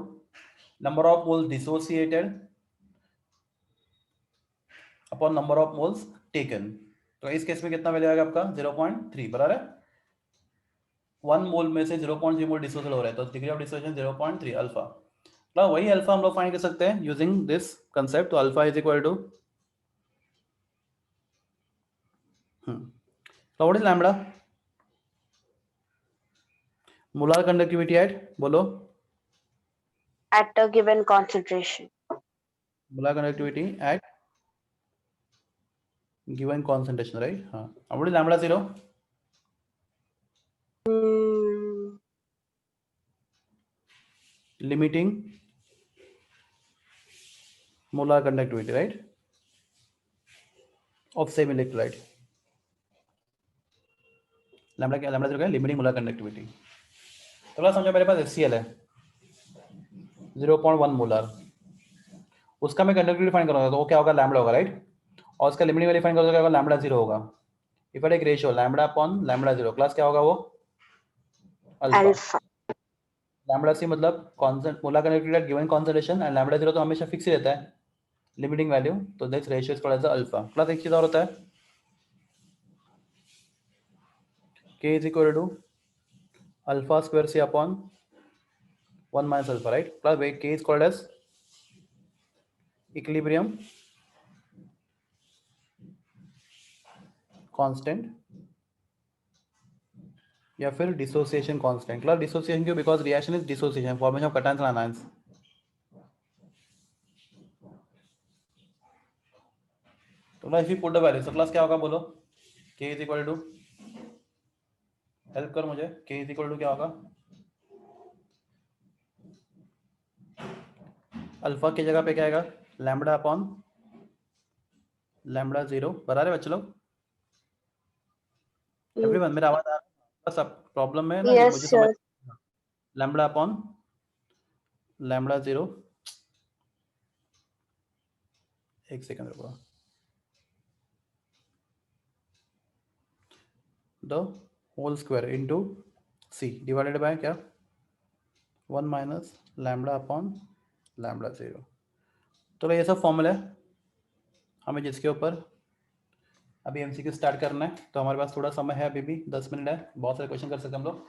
number of moles dissociated upon number of moles taken. तो इस केस में कितना वैल्यू आएगा आपका? 0.3, बराबर है? 1 मोल में से 0.3 मोल डिसोसिएट हो रहा है, तो डिग्री ऑफ डिसोसिएशन 0.3 अल्फा। ना वही अल्फा हम लोग फाइंड कर सकते हैं यूजिंग दिस कंसेप्ट। तो alpha is equal to what is lambda? Molar conductivity at, बोलो। At a given concentration. Molar conductivity at given concentration, right? हाँ। What is lambda 0? Limiting molar conductivity, right, of same electrolyte. Lambda क्या? Lambda 0 क्या है? Limiting molar conductivity. तो class समझो मेरे पास HCl है 0.1 molar, उसका मैं कंडक्टिविटी फाइंड करूंगा तो वो क्या होगा? लैम्बडा होगा, राइट? और उसका लिमिटिंग वैल्यू फाइंड करूंगा, क्या होगा? लैम्बडा 0 होगा। If I take ratio lambda upon lambda 0, class क्या होगा? वो अल्फा। लैम्बडा सी मतलब constant molar conductivity at given concentration and lambda 0 तो हमेशा फिक्स ही रहता है लिमिटिंग वैल्यू, तो this ratio is called as alpha. Class एक चीज और होता है K is equal to alpha square C upon 1 minus alpha, right? Class K is called as equilibrium constant या फिर डिसोसिएशन कांस्टेंट। क्लास डिसोसिएशन क्यों? Because reaction is dissociation, formation of cations and ions. तो class if you put the value, तो class क्या होगा? बोलो। K is equal to, help कर मुझे, K is equal to क्या होगा? अल्फा की जगह पे क्या आएगा? लैम्बडा अपॉन लैम्बडा 0, बराबर है बच्चे लोग? एवरीवन मेरा आवाज आ रहा है? सब प्रॉब्लम में है ना? ये यस मुझे समझ। सर। लैम्बडा अपॉन लैम्बडा 0 एक सेकंड रुको। The whole square into C divided by क्या 1 माइनस लैम्बडा अपॉन लैम्बडा 0। तो ये सब फॉर्मूला है हमें जिसके ऊपर अभी एमसीक्यू स्टार्ट करना है। तो हमारे पास थोड़ा समय है, अभी भी 10 मिनट है, बहुत सारे क्वेश्चन कर सकते हैं हम लोग।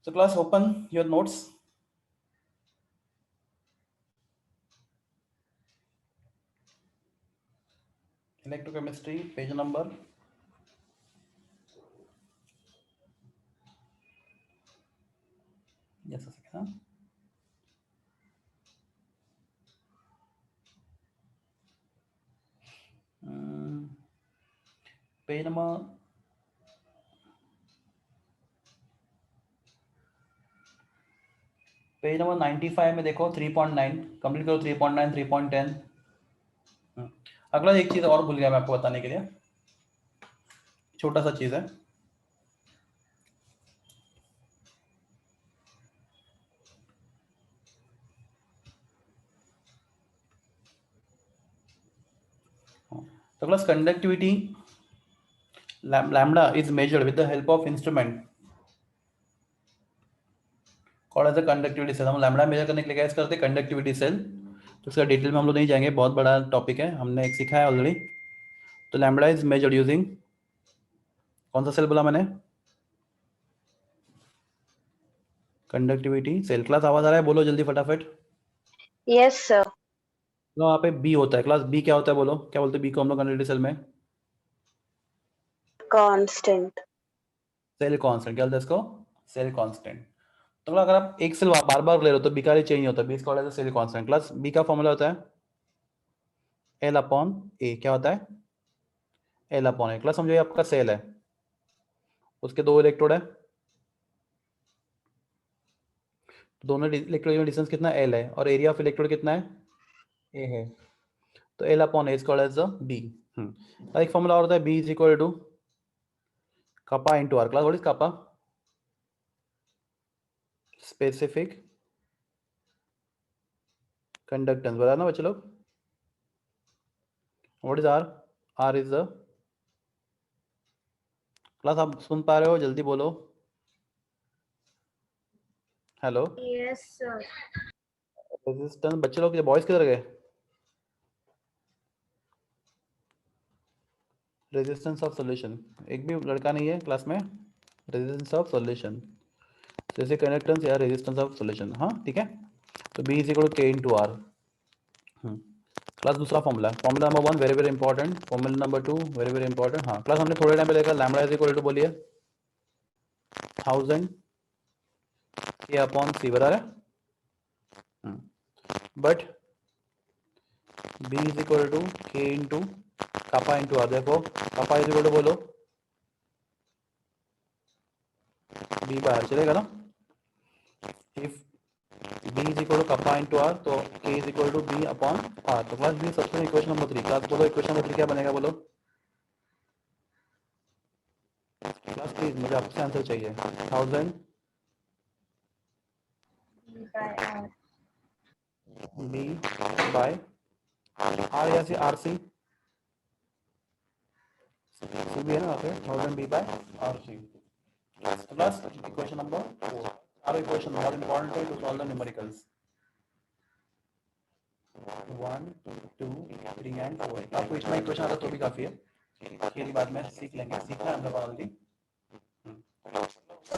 So class, open your notes. Electrochemistry, page number. Yes, huh? Page number page number 95 में देखो 3.9 कंप्लीट करो। 3.9 3.10। अगला एक चीज और भूल गया मैं आपको बताने के लिए, छोटा सा चीज है। तो class conductivity lambda is measured with the help of instrument called as a conductivity cell. हम लैम्बडा मेजर करने के लिए क्या करते हैं, कंडक्टिविटी सेल। तो इसका डिटेल में हम लोग नहीं जाएंगे, बहुत बड़ा टॉपिक है, हमने एक सीखा है ऑलरेडी। तो लैम्बडा इज मेजर्ड यूजिंग कौन सा सेल बोला मैंने, कंडक्टिविटी सेल। क्लास आवाज आ रहा है, बोलो जल्दी फटाफट। Yes sir. तो वहाँ पे बी होता है। क्लास बी क्या होता है बोलो, क्या बोलते हैं बी को हम लोग कंडक्टिविटी सेल में, कांस्टेंट। Cell constant. क्या बोलते हैं इसको, सेल कांस्टेंट। तो अगर आप एक सेल बार बार ले रहे हो तो बी का चेंज होता है, बी इसका सेल कांस्टेंट। क्लास बी का फॉर्मूला होता है एल अपॉन ए। क्या होता है, एल अपॉन ए। क्लास समझो ये आपका सेल है, उसके दो इलेक्ट्रोड है, दोनों इलेक्ट्रोड में डिस्टेंस कितना एल है, और एरिया ऑफ इलेक्ट्रोड कितना है, ए है। तो L upon A is called as B. एक फॉर्मूला और होता है B is equal to kappa into r। Class what is kappa, specific conductance. बता ना बच्चे लोग, what is R, R is the, class आप सुन पा रहे हो, जल्दी बोलो। Hello, Yes, sir. रेजिस्टेंस। बच्चे लोग बॉयज किधर गए, रेजिस्टेंस ऑफ सॉल्यूशन। एक भी लड़का नहीं है क्लास में, रेजिस्टेंस ऑफ सॉल्यूशन जैसे कंडक्टेंस या रेजिस्टेंस ऑफ सॉल्यूशन। हाँ ठीक है। तो B is equal to K into are. Class दूसरा formula, formula number 1 very very important, formula number 2 very very important. हाँ क्लास हमने थोड़े टाइम पे देखा लैम्बडा इज इक्वल टू, बोलिए 1000 के अपॉन सी, बता रहे। But B is equal to K into kappa into R. देखो kappa इज इक्वल टू बोलो बी बाहर चलेगा ना। If b is equal to kappa into R तो k is equal to b upon R. तो class B सबसे equation number 3। Class बोलो equation number 3 क्या बनेगा बोलो क्लास, प्लीज मुझे आपसे आंसर चाहिए। 1000 B by R. b by R या सी, आर सी सी भी है ना वहाँ पे, 1000 b by R C. Plus equation number 4। आर इक्वेशन बहुत इंपॉर्टेंट है to solve the numericals. 1 2 3 and 4। आपको इतना इक्वेशन आता तो भी काफी है, ये बाद में सीख लेंगे, सीखना है हम लोग ऑलरेडी।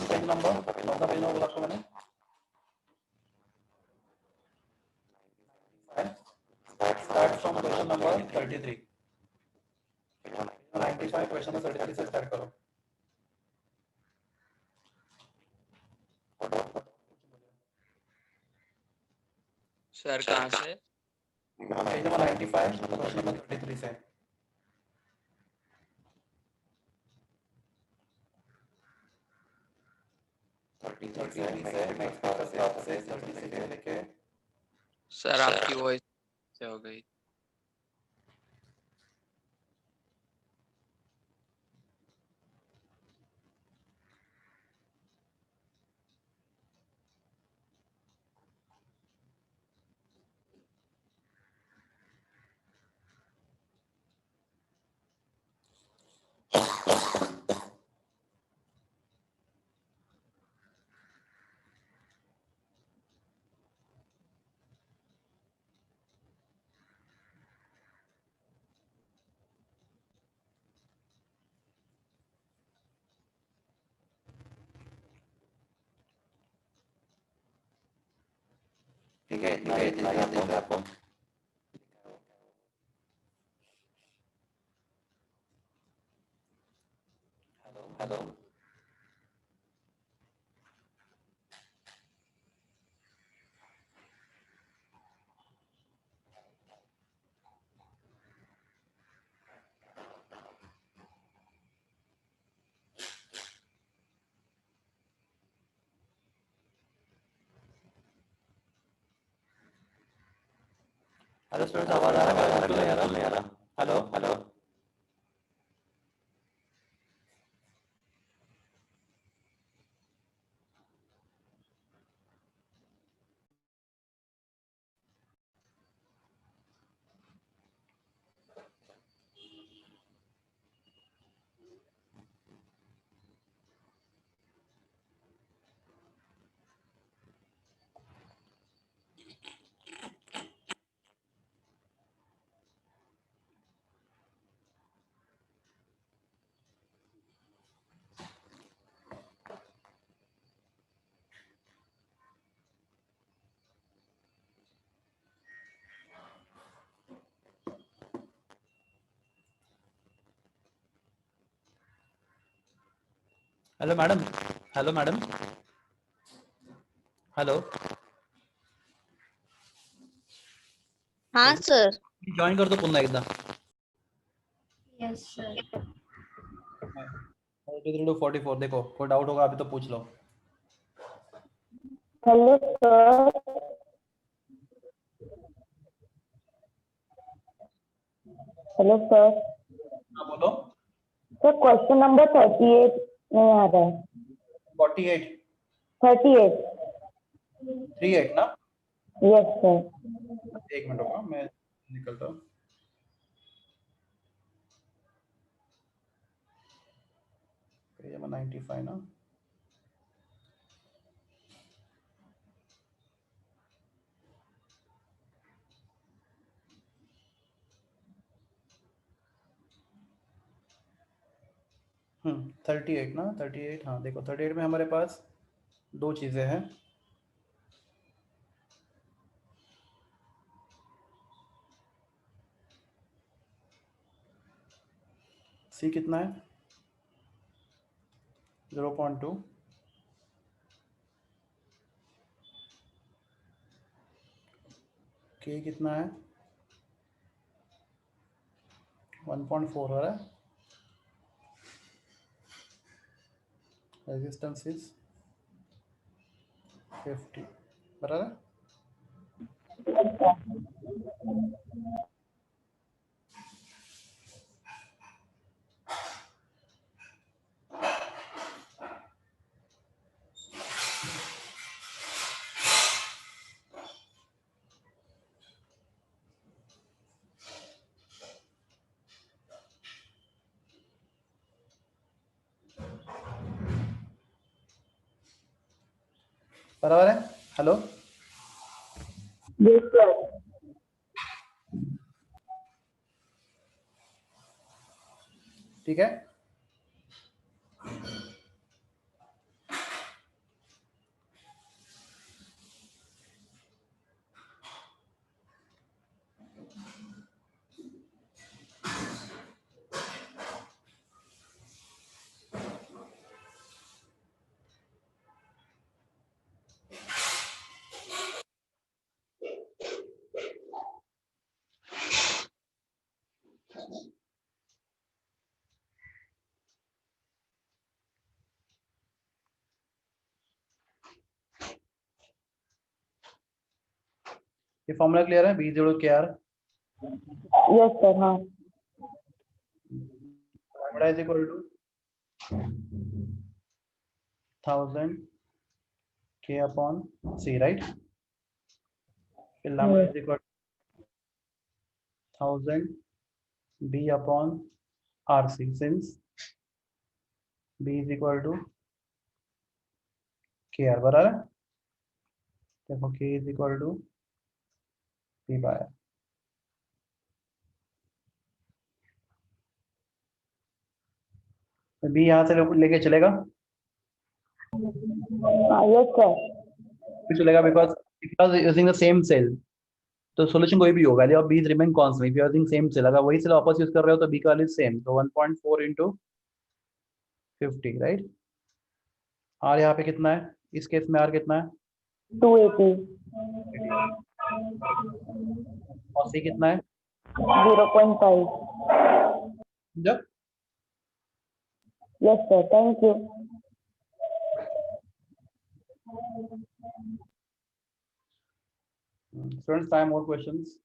पेज नंबर कौन सा पेज नंबर बोला आपको मैंने, start from question number 33। 95 question number 33 से स्टार्ट करो। सर कहाँ से? पेज नंबर 95 क्वेश्चन नंबर 33 से। सर आपकी वॉइस से हो गई। ठीक है, इतना इतना याद है आपको। हेलो हेलो स्टूडेंट्स, आवाज आ रहा है? बिल्कुल नहीं आ रहा। Hello hello hello madam, hello madam, hello. हाँ सर। जॉइन कर दो पुन्हा एकदा। Yes, sir. 43 to 44 देखो, कोई डाउट होगा अभी तो पूछ लो। Hello sir. Hello sir. हाँ बोलो। सर क्वेश्चन नंबर 38 नहीं आ रहा है। 48 38। 38 ना? Yes sir. एक मिनट होगा, मैं निकलता हूँ। पेज नंबर 95 ना? हम्म, 38 ना? 38, हाँ देखो 38 में हमारे पास दो चीजें हैं। सी कितना है? 0.2, के कितना है? 1.4 हो रहा है। रेजिस्टेंस इज 50, बराबर है? बराबर है? Hello, yes sir. ठीक है। ये फॉर्मूला क्लियर है? B0 KR yes sir. हाँ। lambda is equal to 1000 K upon C, right? फिर lambda is equal to 1000 B upon RC, since B is equal to KR, बराबर है? देखो K is equal to P by R। B यहाँ से लेके चलेगा? Yes sir. फिर चलेगा, because if you are using the same cell, तो सॉल्यूशन कोई भी हो, value of b is remain constant if you are using same cell, अगर वही सेल वापस यूज कर रहे हो तो b का वैल्यू सेम, तो 1.4 into 50, राइट। r यहाँ पे कितना है, इस केस में r कितना है 280. और c कितना है 0.5. जब Yes, sir. Thank you. students, I have more questions.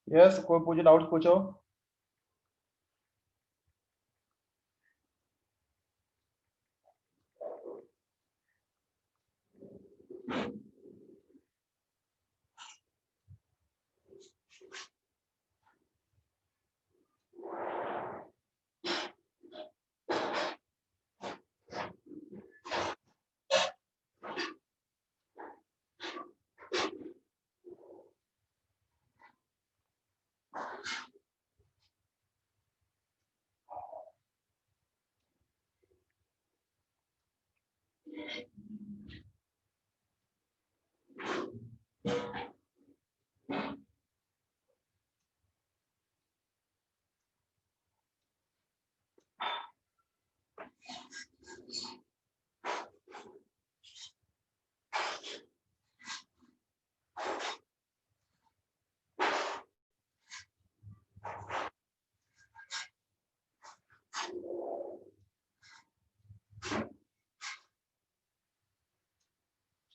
Yes, कोई पूछो, डाउट पूछो।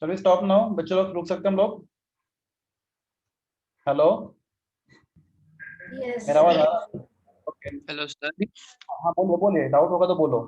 Shall we stop now? बच्चों लोग रुक सकते हैं हम लोग? Hello, Yes. मेरा आवाज आ रहा है? ओके, हेलो सर, हाँ बोलिए बोलिए, डाउट होगा तो बोलो।